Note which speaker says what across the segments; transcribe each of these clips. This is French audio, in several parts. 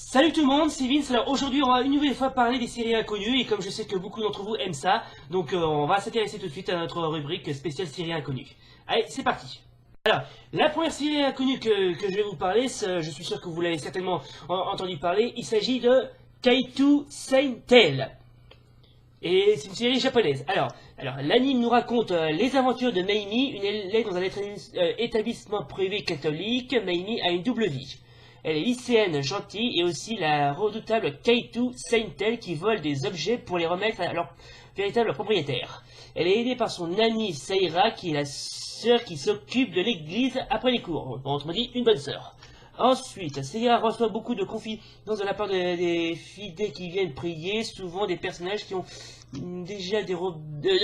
Speaker 1: Salut tout le monde, c'est Vince. Alors aujourd'hui on va une nouvelle fois parler des séries inconnues et comme je sais que beaucoup d'entre vous aiment ça, donc on va s'intéresser tout de suite à notre rubrique spéciale séries inconnues. Allez, c'est parti. Alors, la première série inconnue que je vais vous parler, je suis sûr que vous l'avez certainement entendu parler, il s'agit de Kaitou Sein Tail. Et c'est une série japonaise. Alors l'anime nous raconte les aventures de Meimi, une élève dans un établissement privé catholique. Meimi a une double vie. Elle est lycéenne gentille et aussi la redoutable Kaitou Sein Tail qui vole des objets pour les remettre à leur véritable propriétaire. Elle est aidée par son amie Seira qui est la sœur qui s'occupe de l'église après les cours. Autrement dit, une bonne sœur. Ensuite, Seira reçoit beaucoup de confidences de la part des fidèles qui viennent prier, souvent des personnages qui ont déjà dérobé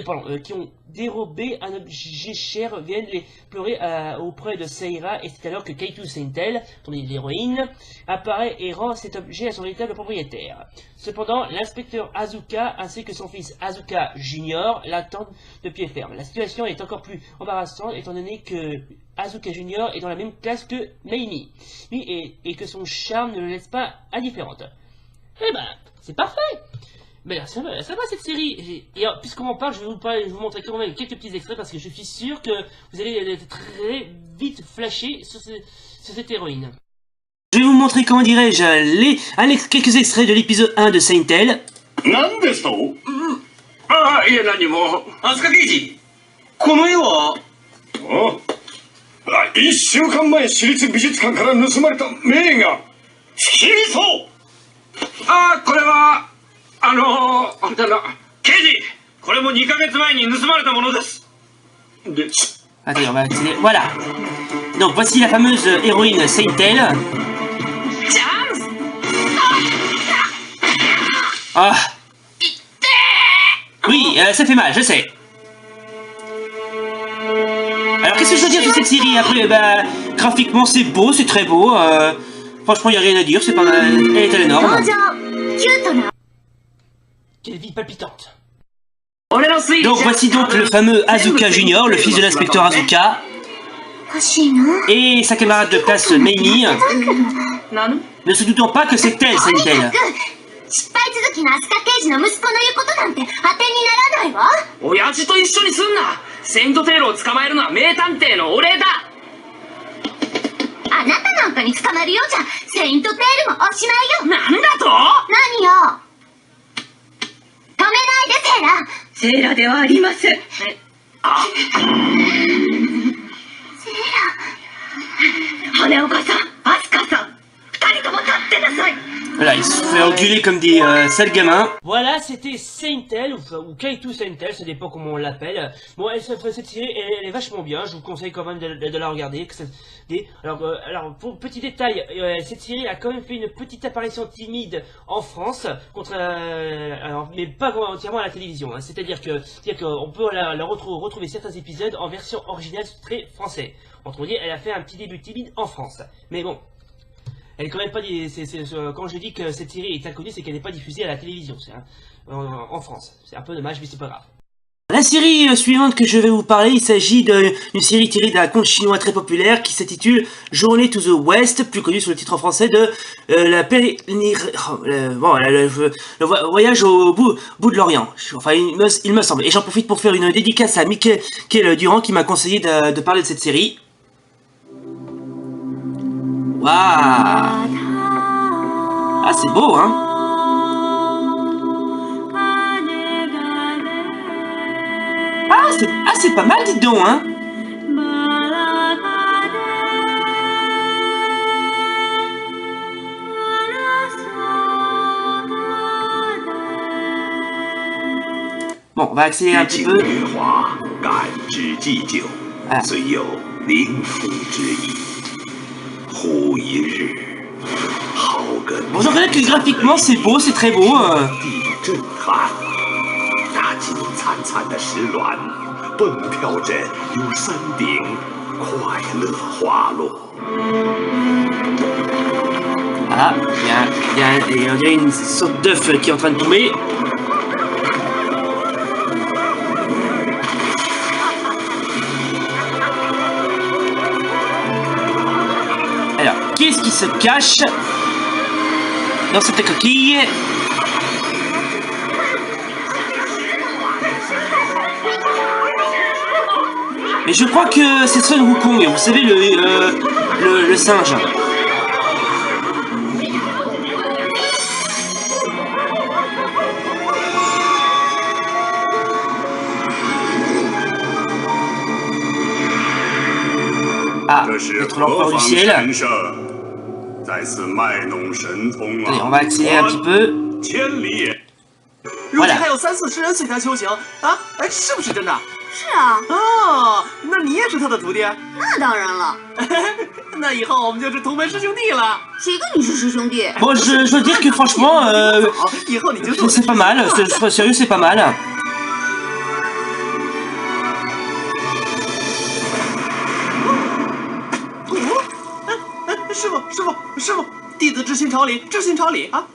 Speaker 1: un objet cher viennent les pleurer auprès de Seira, et c'est alors que Kaitou Sein Tail, l'héroïne, apparaît et rend cet objet à son véritable propriétaire. Cependant, l'inspecteur Asuka ainsi que son fils Asuka Junior l'attendent de pied ferme. La situation est encore plus embarrassante étant donné que Asuka Junior est dans la même classe que Meimi, et que son charme ne le laisse pas indifférente. Eh ben, c'est parfait! Mais là, ça va cette série. Et puisqu'on en parle, je vais vous montrer quand même quelques petits extraits parce que je suis sûr que vous allez très vite flasher sur cette héroïne. Je vais vous montrer, comment dirais-je, quelques extraits de l'épisode 1 de Sein Tail. Attendez, on va accélérer. Voilà. Donc voici la fameuse héroïne Sein Tail. Ah. Oui, ça fait mal, je sais. Alors qu'est-ce que je dois dire sur cette série? Après, bah, graphiquement c'est beau, c'est très beau. Franchement, il n'y a rien à dire, c'est pas mal. Elle est à la norme. Quelle vie palpitante. Donc voici donc le fameux Asuka Junior, le fils de l'inspecteur Asuka. Et sa camarade de classe Meimi. Ne se doutant pas que c'est elle, Sein Tail. Voilà, il se fait engueuler comme des sales gamins. Voilà, c'était Sein Tail, ou Kaitou Sein Tail, ça dépend comment on l'appelle. Bon, cette série, elle est vachement bien, je vous conseille quand même de la regarder. Alors, pour petit détail, cette série a quand même fait une petite apparition timide en France, mais pas entièrement à la télévision. Hein. C'est-à-dire qu'on peut retrouver certains épisodes en version originale très français. Autrement dit, elle a fait un petit début timide en France. Mais bon. Elle est quand même pas quand je dis que cette série est inconnue, c'est qu'elle n'est pas diffusée à la télévision, en France. C'est un peu dommage, mais c'est pas grave. La série suivante que je vais vous parler, il s'agit d'une série tirée d'un conte chinois très populaire qui s'intitule Journey to the West, plus connu sous le titre en français de le voyage au bout de l'Orient. Enfin, il me semble. Et j'en profite pour faire une dédicace à Mickaël Durand qui m'a conseillé de parler de cette série. Waouh! Ah, c'est beau, hein? Ah, c'est pas mal, dites donc, hein? Bon, on va accélérer un petit peu. Ah. Bon, je reconnais que graphiquement c'est beau, c'est très beau. Ah, il y a une sorte d'œuf qui est en train de tomber. Alors, qu'est-ce qui se cache dans cette coquille. Mais je crois que c'est Sun Wukong, vous savez, le singe. Ah, être l'empereur du ciel. Allez, on va accélérer un petit peu. Voilà.
Speaker 2: 还有3-4十人随他修行啊？哎，是不是真的？
Speaker 3: 是啊。
Speaker 2: 哦，那你也是他的徒弟？
Speaker 3: 那当然了。
Speaker 2: 那以后我们就是同门师兄弟了。
Speaker 3: 谁跟你是师兄弟？
Speaker 1: Bon, je dois dire que franchement,
Speaker 2: 以后你就是。
Speaker 1: c'est pas mal. Sérieux, c'est pas mal.
Speaker 2: 师傅，弟子知心朝礼啊！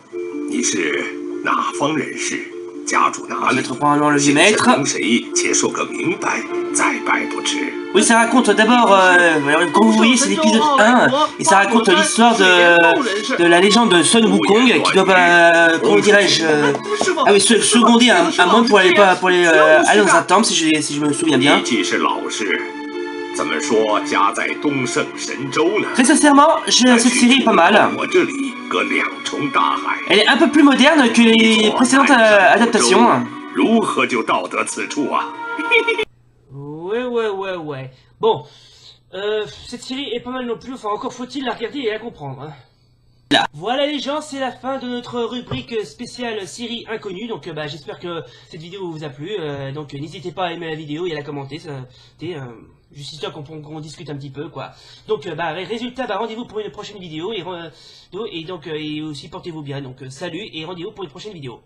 Speaker 4: 你是哪方人士？家住哪里？
Speaker 1: 现在
Speaker 4: 从谁？且说个明白，再拜不迟。
Speaker 1: Oui, ça raconte d'abord, comme vous voyez, c'est l'épisode 1, et ça raconte l'histoire de la légende de Sun Wukong, qui doit, comment dirais-je, seconder un monde pour aller aller dans un temple, si je me souviens bien. Très sincèrement, cette série est pas mal. Elle est un peu plus moderne que les précédentes adaptations. Ouais. Bon, cette série est pas mal non plus, enfin encore faut-il la regarder et la comprendre. Hein. Là. Voilà les gens, c'est la fin de notre rubrique spéciale série inconnue, donc j'espère que cette vidéo vous a plu, donc n'hésitez pas à aimer la vidéo et à la commenter, c'était juste histoire qu'on discute un petit peu quoi. Donc résultat, rendez-vous pour une prochaine vidéo, et aussi portez-vous bien, donc salut et rendez-vous pour une prochaine vidéo.